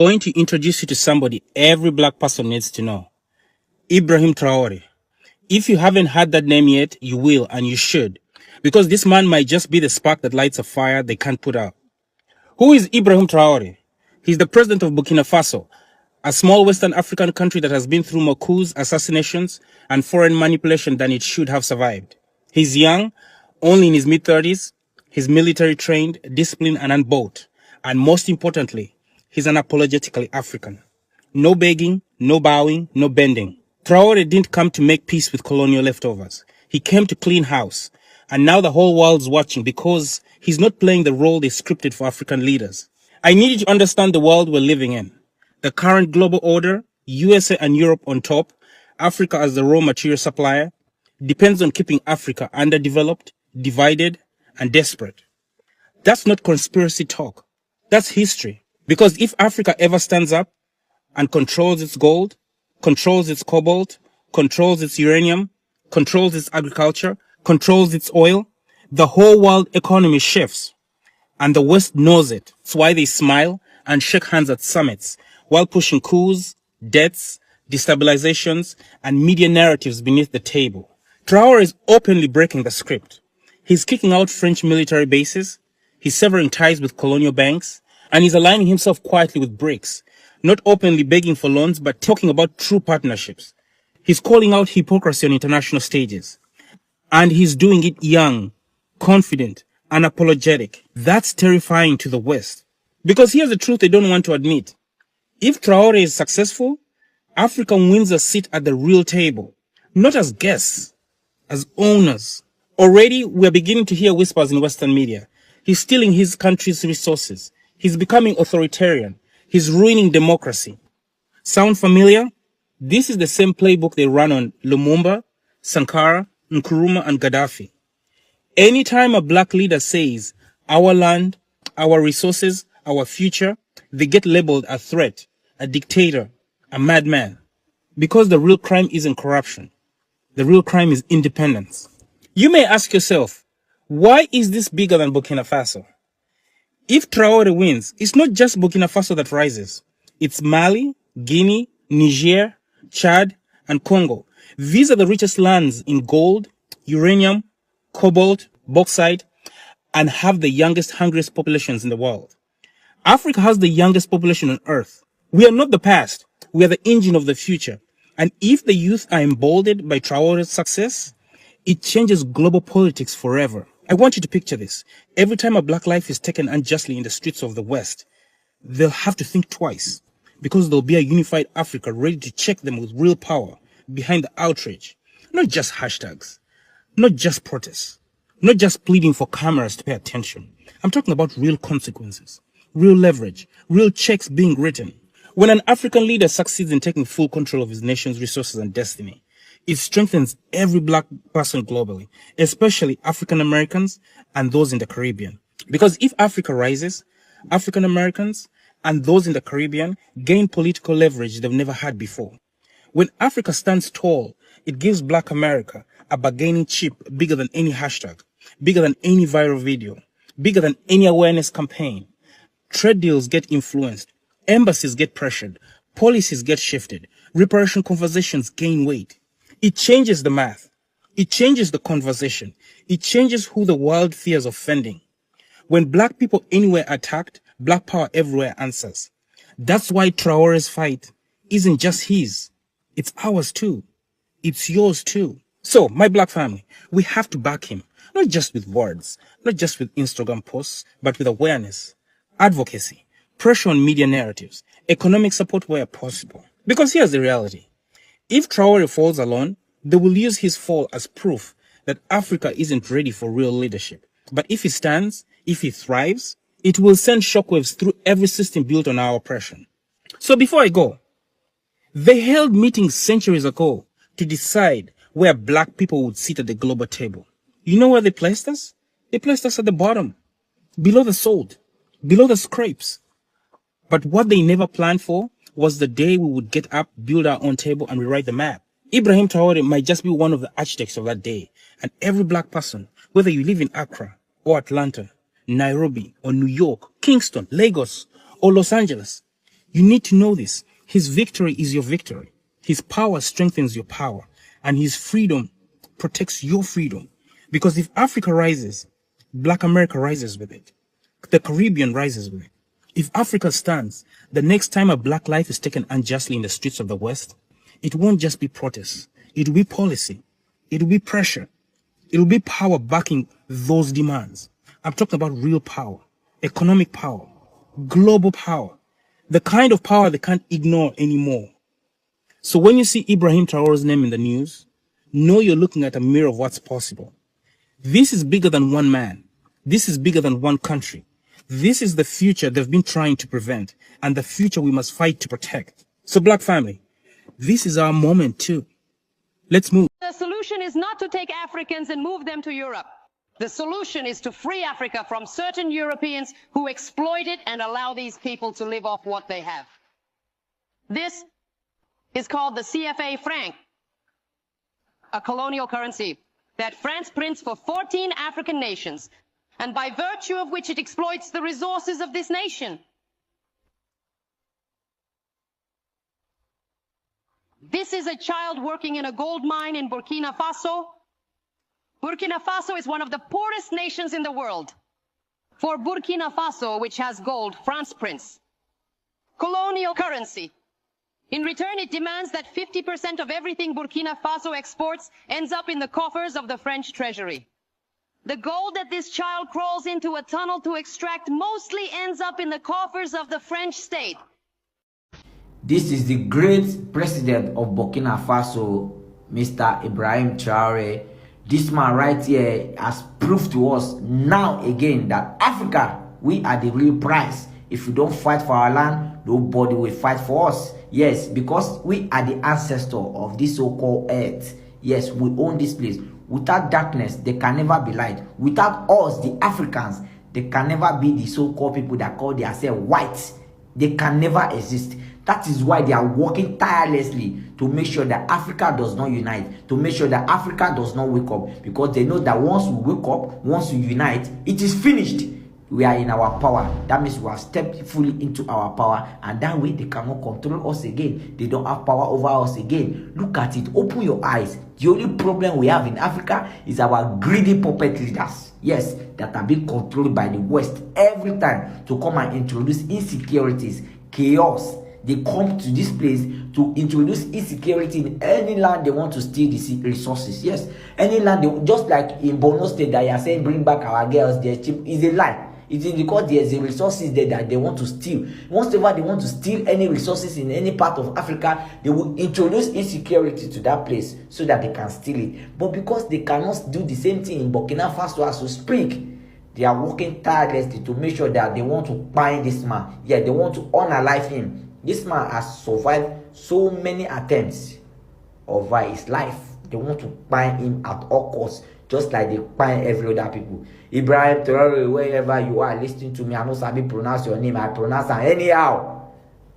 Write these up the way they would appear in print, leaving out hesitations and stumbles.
Going to introduce you to somebody every black person needs to know. Ibrahim Traore. If you haven't heard that name yet, you will and you should. Because this man might just be the spark that lights a fire they can't put out. Who is Ibrahim Traore? He's the president of Burkina Faso, a small Western African country that has been through more coups, assassinations, and foreign manipulation than it should have survived. He's young, only in his mid-30s. He's military trained, disciplined, and unbought. And most importantly, he's unapologetically African. No begging, no bowing, no bending. Traore didn't come to make peace with colonial leftovers. He came to clean house. And now the whole world's watching because he's not playing the role they scripted for African leaders. I need you to understand the world we're living in. The current global order, USA and Europe on top, Africa as the raw material supplier, depends on keeping Africa underdeveloped, divided, and desperate. That's not conspiracy talk. That's history. Because if Africa ever stands up and controls its gold, controls its cobalt, controls its uranium, controls its agriculture, controls its oil, the whole world economy shifts. And the West knows it. That's why they smile and shake hands at summits while pushing coups, debts, destabilizations, and media narratives beneath the table. Traore is openly breaking the script. He's kicking out French military bases, he's severing ties with colonial banks, and he's aligning himself quietly with BRICS, not openly begging for loans, but talking about true partnerships. He's calling out hypocrisy on international stages. And he's doing it young, confident, unapologetic. That's terrifying to the West. Because here's the truth they don't want to admit. If Traore is successful, Africa wins a seat at the real table. Not as guests, as owners. Already, we're beginning to hear whispers in Western media. He's stealing his country's resources. He's becoming authoritarian. He's ruining democracy. Sound familiar? This is the same playbook they run on Lumumba, Sankara, Nkrumah, and Gaddafi. Anytime a black leader says, our land, our resources, our future, they get labeled a threat, a dictator, a madman. Because the real crime isn't corruption. The real crime is independence. You may ask yourself, why is this bigger than Burkina Faso? If Traore wins, it's not just Burkina Faso that rises. It's Mali, Guinea, Niger, Chad, and Congo. These are the richest lands in gold, uranium, cobalt, bauxite, and have the youngest, hungriest populations in the world. Africa has the youngest population on Earth. We are not the past. We are the engine of the future. And if the youth are emboldened by Traore's success, it changes global politics forever. I want you to picture this. Every time a black life is taken unjustly in the streets of the West, they'll have to think twice because there'll be a unified Africa ready to check them with real power behind the outrage. Not just hashtags, not just protests, not just pleading for cameras to pay attention. I'm talking about real consequences, real leverage, real checks being written. When an African leader succeeds in taking full control of his nation's resources and destiny, it strengthens every black person globally, especially African Americans and those in the Caribbean. Because if Africa rises, African Americans and those in the Caribbean gain political leverage they've never had before. When Africa stands tall, it gives Black America a bargaining chip bigger than any hashtag, bigger than any viral video, bigger than any awareness campaign. Trade deals get influenced, embassies get pressured, policies get shifted, reparation conversations gain weight. It changes the math. It changes the conversation. It changes who the world fears offending. When black people anywhere are attacked, black power everywhere answers. That's why Traore's fight isn't just his. It's ours too. It's yours too. So, my black family, we have to back him. Not just with words, not just with Instagram posts, but with awareness, advocacy, pressure on media narratives, economic support where possible. Because here's the reality. If Traore falls alone, they will use his fall as proof that Africa isn't ready for real leadership. But if he stands, if he thrives, it will send shockwaves through every system built on our oppression. So before I go, they held meetings centuries ago to decide where black people would sit at the global table. You know where they placed us? They placed us at the bottom, below the salt, below the scrapes. But what they never planned for was the day we would get up, build our own table, and rewrite the map. Ibrahim Traore might just be one of the architects of that day. And every black person, whether you live in Accra or Atlanta, Nairobi or New York, Kingston, Lagos or Los Angeles, You need to know this. His victory is your victory. His power strengthens your power, and his freedom protects your freedom. Because if Africa rises, Black America rises with it. The Caribbean rises with it. If Africa stands, the next time a black life is taken unjustly in the streets of the West, it won't just be protests. It will be policy. It will be pressure. It will be power backing those demands. I'm talking about real power, economic power, global power, the kind of power they can't ignore anymore. So when you see Ibrahim Traore's name in the news, know you're looking at a mirror of what's possible. This is bigger than one man. This is bigger than one country. This is the future they've been trying to prevent, and the future we must fight to protect. So Black family, this is our moment too. Let's move. The solution is not to take Africans and move them to Europe. The solution is to free Africa from certain Europeans who exploit it and allow these people to live off what they have. This is called the CFA franc, a colonial currency that France prints for 14 African nations, and by virtue of which it exploits the resources of this nation. This is a child working in a gold mine in Burkina Faso. Burkina Faso is one of the poorest nations in the world. For Burkina Faso, which has gold, France prints colonial currency. In return, it demands that 50% of everything Burkina Faso exports ends up in the coffers of the French treasury. The gold that this child crawls into a tunnel to extract mostly ends up in the coffers of the French state. This is the great president of Burkina Faso, Mr. Ibrahim Traore. This man right here has proved to us now again that Africa, we are the real prize. If we don't fight for our land, nobody will fight for us. Yes, because we are the ancestor of this so-called earth. Yes, we own this place. Without darkness, there can never be light. Without us, the Africans, there can never be the so-called people that call themselves whites. They can never exist. That is why they are working tirelessly to make sure that Africa does not unite, to make sure that Africa does not wake up, because they know that once we wake up, once we unite, it is finished. We are in our power. That means we have stepped fully into our power, and that way they cannot control us again. They don't have power over us again. Look at it. Open your eyes. The only problem we have in Africa is our greedy puppet leaders. Yes, that are being controlled by the West every time to come and introduce insecurities, chaos. They come to this place to introduce insecurity in any land they want to steal the resources. Yes, any land, just like in Borno State that you are saying bring back our girls, they're cheap, is a lie. It is because there's a resources there that they want to steal. Once ever they want to steal any resources in any part of Africa, they will introduce insecurity to that place so that they can steal it. But because they cannot do the same thing in Burkina Faso as we speak, they are working tirelessly to make sure that they want to bind this man. Yeah, they want to unalive him. This man has survived so many attempts over his life. They want to bind him at all costs, just like they bind every other people. Ibrahim Traore, wherever you are listening to me, I know Sabi pronounce your name. I pronounce it anyhow.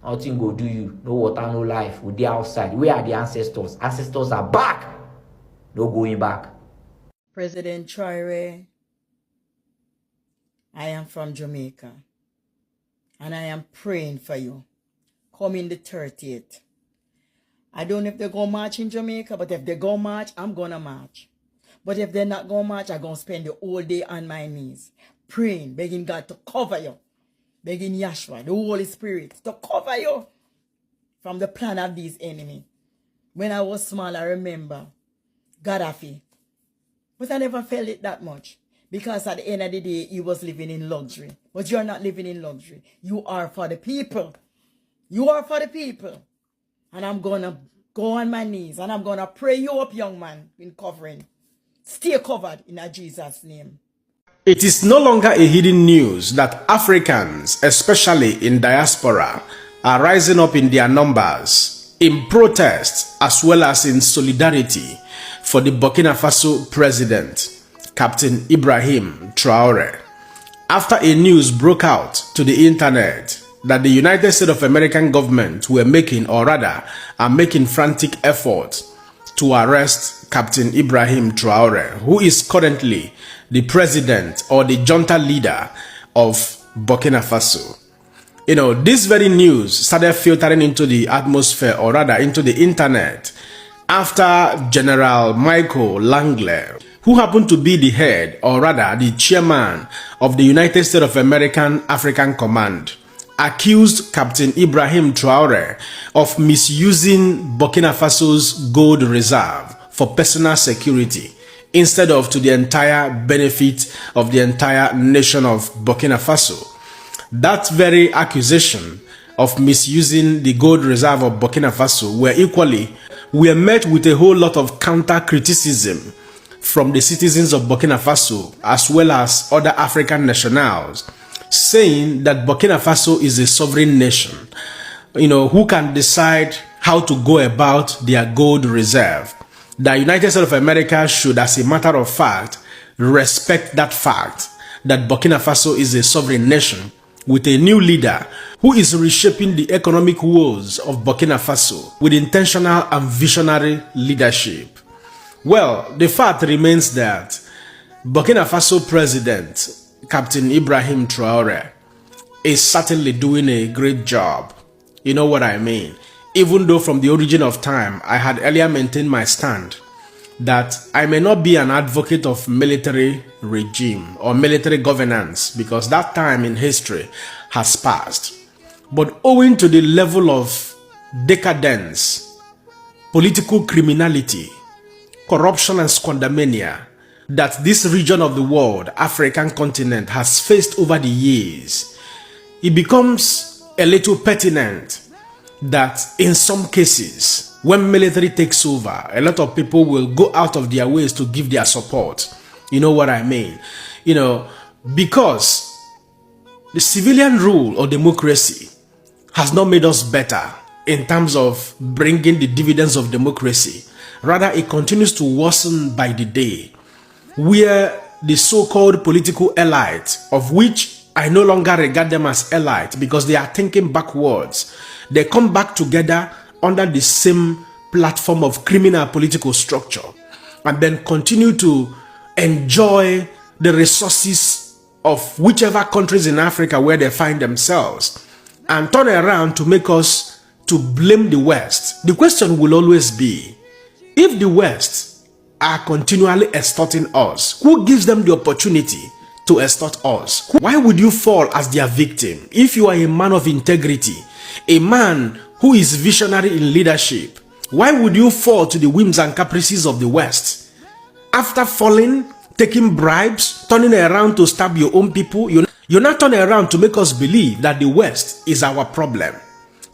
Nothing go do you. No water, no life. We're there outside. Where are the ancestors? Ancestors are back. No going back. President Traore, I am from Jamaica, and I am praying for you. Come in the 30th. I don't know if they're going to march in Jamaica, but if they go march, I'm going to march. But if they're not going to march, I'm going to spend the whole day on my knees, praying, begging God to cover you, begging Yahshua, the Holy Spirit, to cover you from the plan of these enemies. When I was small, I remember Gaddafi, but I never felt it that much, because at the end of the day, he was living in luxury. But you're not living in luxury. You are for the people. You are for the people. And I'm going to go on my knees and I'm going to pray you up, young man, in covering. Stay covered in Jesus' name. It is no longer a hidden news that Africans, especially in diaspora, are rising up in their numbers in protest as well as in solidarity for the Burkina Faso president, Captain Ibrahim Traore. After a news broke out to the internet that the United States of American government were making, or rather are making, frantic efforts to arrest Captain Ibrahim Traore, who is currently the president or the junta leader of Burkina Faso. This very news started filtering into the atmosphere, or rather into the internet, after General Michael Langley, who happened to be the head, or rather the chairman of the United States of American African Command, accused Captain Ibrahim Traore of misusing Burkina Faso's gold reserve for personal security instead of to the entire benefit of the entire nation of Burkina Faso. That very accusation of misusing the gold reserve of Burkina Faso were met with a whole lot of counter criticism from the citizens of Burkina Faso as well as other African nationals, saying that Burkina Faso is a sovereign nation, who can decide how to go about their gold reserve. The United States of America should, as a matter of fact, respect that fact that Burkina Faso is a sovereign nation with a new leader who is reshaping the economic woes of Burkina Faso with intentional and visionary leadership. Well, the fact remains that Burkina Faso President Captain Ibrahim Traore is certainly doing a great job. You know what I mean? Even though from the origin of time, I had earlier maintained my stand that I may not be an advocate of military regime or military governance, because that time in history has passed. But owing to the level of decadence, political criminality, corruption and squandermania that this region of the world, African continent, has faced over the years, it becomes a little pertinent that in some cases, when military takes over, a lot of people will go out of their ways to give their support. You know what I mean? Because the civilian rule or democracy has not made us better in terms of bringing the dividends of democracy. Rather, it continues to worsen by the day, where the so-called political elite, of which I no longer regard them as elite because they are thinking backwards, they come back together under the same platform of criminal political structure and then continue to enjoy the resources of whichever countries in Africa where they find themselves and turn around to make us to blame the West. The question will always be, if the West are continually extorting us, who gives them the opportunity to extort us? Why would you fall as their victim if you are a man of integrity, a man who is visionary in leadership? Why would you fall to the whims and caprices of the West? After falling, taking bribes, turning around to stab your own people, you're not turning around to make us believe that the West is our problem.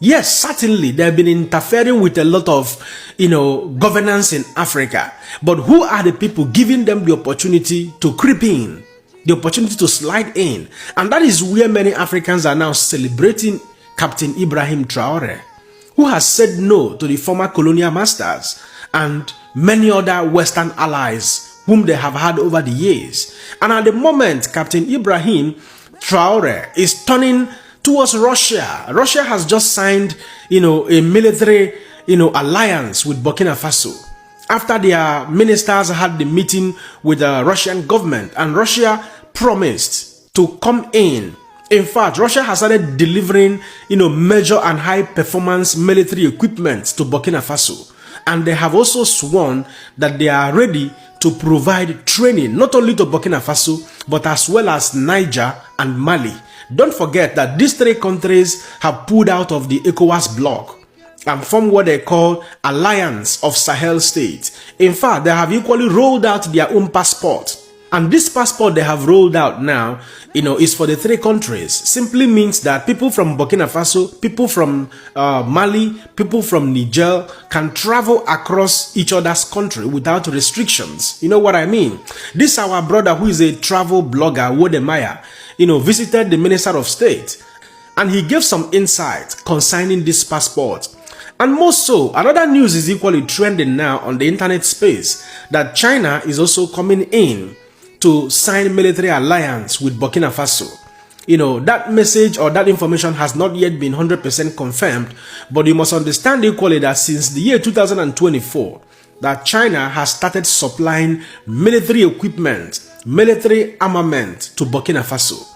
Yes, certainly they've been interfering with a lot of, governance in Africa. But who are the people giving them the opportunity to creep in, the opportunity to slide in? And that is where many Africans are now celebrating Captain Ibrahim Traore, who has said no to the former colonial masters and many other Western allies whom they have had over the years. And at the moment, Captain Ibrahim Traore is turning towards Russia. Russia has just signed, a military, alliance with Burkina Faso after their ministers had the meeting with the Russian government, and Russia promised to come in. In fact, Russia has started delivering, major and high performance military equipment to Burkina Faso, and they have also sworn that they are ready to provide training not only to Burkina Faso but as well as Niger and Mali. Don't forget that these three countries have pulled out of the ECOWAS bloc and formed what they call Alliance of Sahel States. In fact, they have equally rolled out their own passport. And this passport they have rolled out now, is for the three countries. Simply means that people from Burkina Faso, people from Mali, people from Niger can travel across each other's country without restrictions. You know what I mean? This our brother who is a travel blogger, Wodemaya, visited the Minister of State, and he gave some insight concerning this passport. And more so, another news is equally trending now on the internet space, that China is also coming in to sign military alliance with Burkina Faso. That message or that information has not yet been 100% confirmed, but you must understand equally that since the year 2024, that China has started supplying military equipment, military armament to Burkina Faso.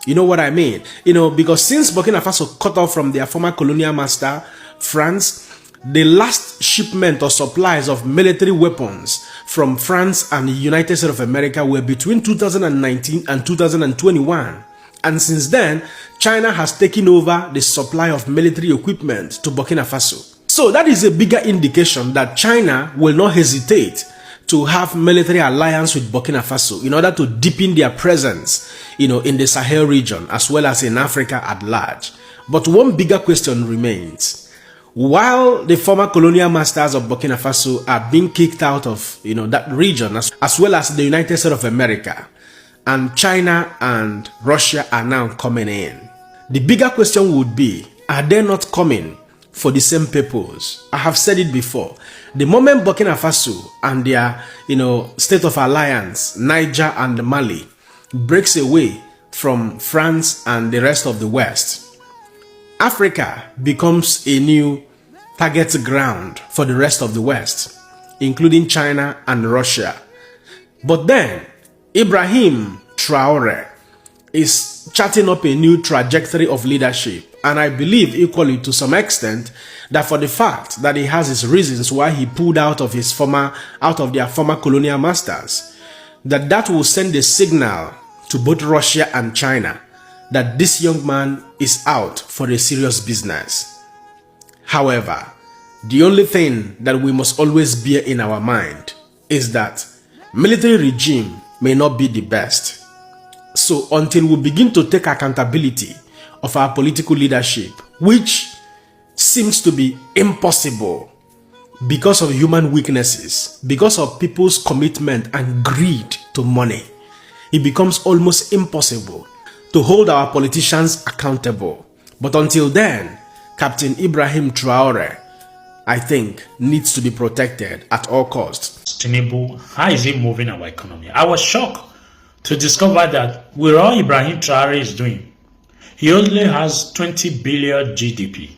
You know what I mean? Because since Burkina Faso cut off from their former colonial master, France, the last shipment or supplies of military weapons from France and the United States of America were between 2019 and 2021. And since then, China has taken over the supply of military equipment to Burkina Faso. So that is a bigger indication that China will not hesitate to have military alliance with Burkina Faso in order to deepen their presence, in the Sahel region as well as in Africa at large. But one bigger question remains. While the former colonial masters of Burkina Faso are being kicked out of, that region as well as the United States of America, and China and Russia are now coming in, the bigger question would be, are they not coming for the same purpose? I have said it before. The moment Burkina Faso and their, state of alliance, Niger and Mali, breaks away from France and the rest of the West, Africa becomes a new target ground for the rest of the West, including China and Russia. But then, Ibrahim Traore is charting up a new trajectory of leadership. And I believe equally to some extent that for the fact that he has his reasons why he pulled out of their former colonial masters, that will send a signal to both Russia and China that this young man is out for a serious business. However, the only thing that we must always bear in our mind is that military regime may not be the best. So until we begin to take accountability of our political leadership, which seems to be impossible because of human weaknesses, because of people's commitment and greed to money, it becomes almost impossible to hold our politicians accountable. But until then, Captain Ibrahim Traore, I think, needs to be protected at all costs. Tinubu, how is he moving our economy? I was shocked to discover that with all Ibrahim Traore is doing, he only has 20 billion GDP,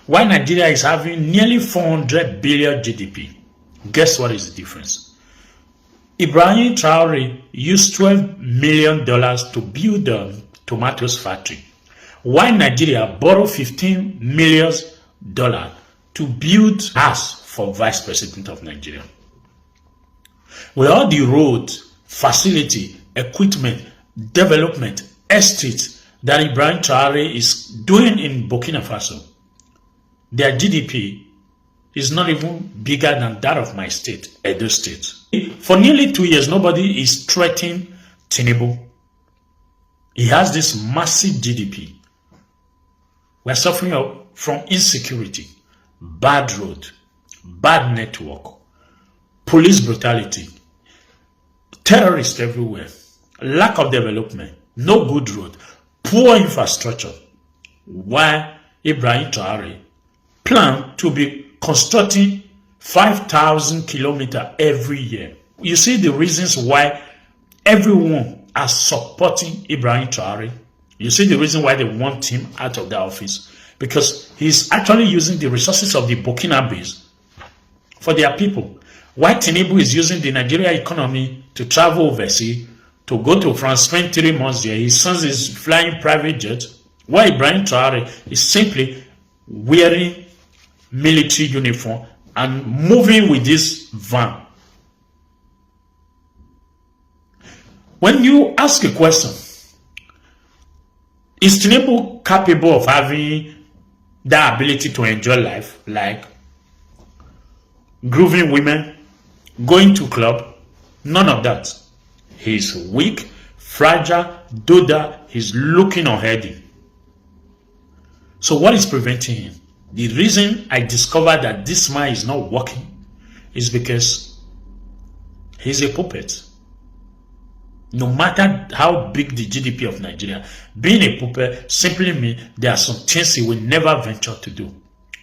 while Nigeria is having nearly 400 billion GDP. Guess what is the difference? Ibrahim Traore used $12 million to build a tomatoes factory, while Nigeria borrowed $15 million to build house for Vice President of Nigeria. With all the roads, facility, equipment, development, estates that Ibrahim Traore is doing in Burkina Faso, their GDP is not even bigger than that of my state, Edo State. For nearly 2 years, nobody is threatening Tinubu. He has this massive GDP. We're suffering from insecurity, bad road, bad network, police brutality, terrorists everywhere, lack of development, no good road, poor infrastructure. Why Ibrahim Traore plan to be constructing 5,000 kilometers every year? You see the reasons why everyone are supporting Ibrahim Traore. You see the reason why they want him out of the office, because he's actually using the resources of the BURKINABES for their people. Why Tinubu is using the Nigeria economy to travel overseas, to go to France, spend 3 months there. His son is flying private jet. Why Ibrahim Traore is simply wearing military uniform and moving with this van. When you ask a question, is Tinubu capable of having that ability to enjoy life, like grooving women, going to club? None of that. He's weak, fragile, doda, he's looking unhealthy. So what is preventing him? The reason I discovered that this man is not working is because he's a puppet. No matter how big the GDP of Nigeria, being a puppet simply means there are some things he will never venture to do.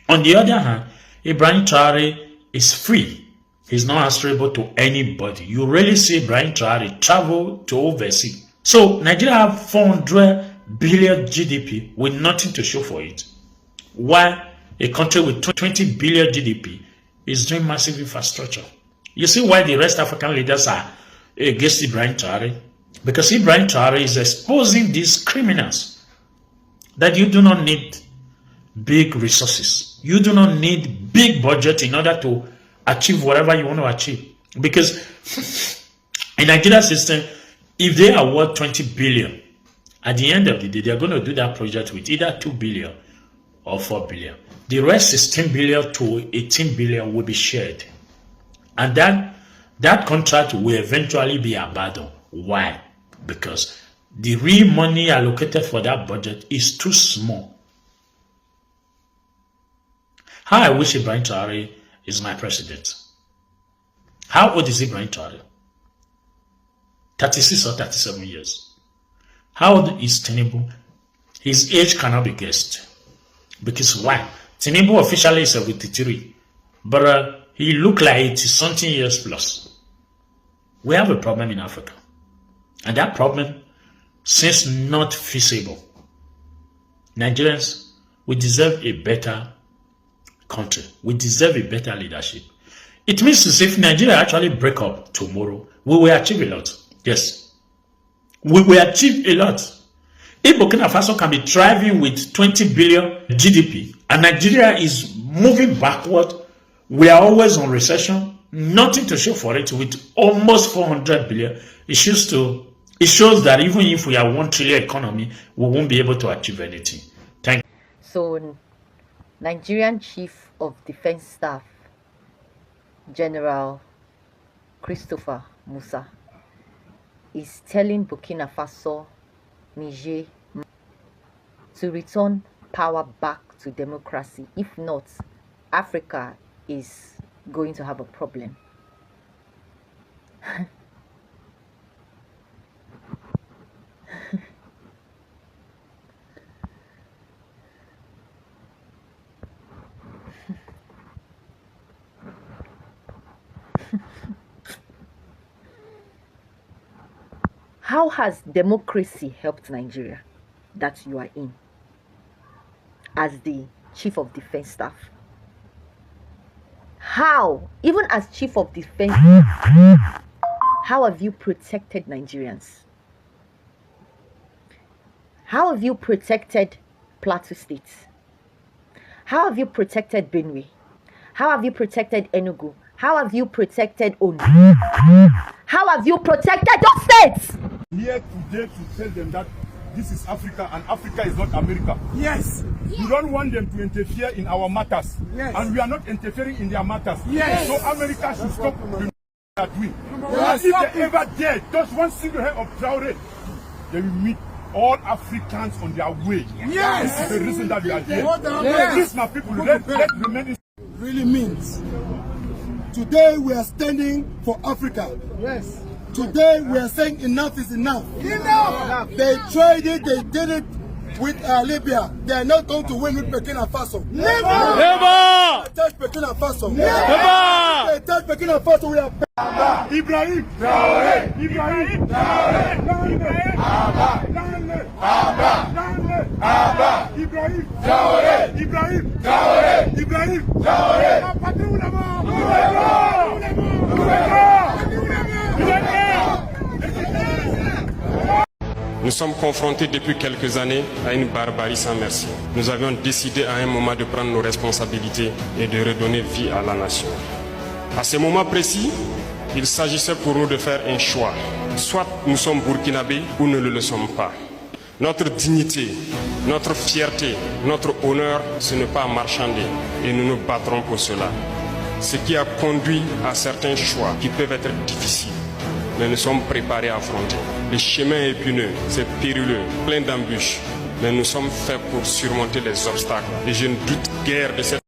On the other hand, Ibrahim Traore is free. He's not answerable to anybody. You rarely see Ibrahim Traore travel to overseas. So Nigeria have 400 billion GDP with nothing to show for it, while a country with 20 billion GDP is doing massive infrastructure. You see why the rest African leaders are against Ibrahim Traore? Because Ibrahim Traore is exposing these criminals that you do not need big resources. You do not need big budget in order to achieve whatever you want to achieve. Because in Nigeria system, if they award 20 billion, at the end of the day, they're going to do that project with either 2 billion or 4 billion. The rest 16 billion to 18 billion will be shared. And that contract will eventually be abandoned. Why? Because the real money allocated for that budget is too small. How I wish Ibrahim Traore is my president. How old is Ibrahim Traore? 36 or 37 years. How old is Tinubu? His age cannot be guessed. Because why? Tinubu officially is 73. But he looked like 80-something years plus. We have a problem in Africa. And that problem seems not feasible. Nigerians, we deserve a better country. We deserve a better leadership. It means if Nigeria actually break up tomorrow, we will achieve a lot. Yes. We will achieve a lot. If Burkina Faso can be thriving with 20 billion GDP and Nigeria is moving backward, we are always on recession, nothing to show for it with almost 400 billion. It shows that even if we are 1 trillion economy, we won't be able to achieve anything. Thank you. So, Nigerian Chief of Defense Staff, General Christopher Musa, is telling Burkina Faso, Niger, to return power back to democracy. If not, Africa is going to have a problem. How has democracy helped Nigeria that you are in as the Chief of Defense Staff? How, even as Chief of Defense, how have you protected Nigerians? How have you protected Plateau State? How have you protected Benue? How have you protected Enugu? How have you protected Ondo? How have you protected those states? Here today to tell them that this is Africa and Africa is not America. Yes. We don't want them to interfere in our matters. Yes. And we are not interfering in their matters. Yes. So America should stop doing that doing. Yes. If they ever dare, just one single head of Traore, they will meet all Africans on their way. Yes. This is the reason that we are here. Yes. This, my people, let remain. Really means today we are standing for Africa. Yes. Today we are saying enough is enough. Enough. They tried it, they did it with Libya. They are not going to win with Burkina Faso. Never. Never. They touch Burkina Faso. Never. They touch Burkina Faso. We are Ibrahim Traore. Ibrahim Traore. Ibrahim Traore. Ibrahim Traore. Ibrahim Nous sommes confrontés depuis quelques années à une barbarie sans merci. Nous avions décidé à un moment de prendre nos responsabilités et de redonner vie à la nation. À ce moment précis, il s'agissait pour nous de faire un choix. Soit nous sommes burkinabés ou nous ne le sommes pas. Notre dignité, notre fierté, notre honneur, ce n'est pas marchander et nous nous battrons pour cela. Ce qui a conduit à certains choix qui peuvent être difficiles. Mais nous sommes préparés à affronter. Le chemin est épineux, c'est périlleux, plein d'embûches. Mais nous sommes faits pour surmonter les obstacles. Et je ne doute guère de cette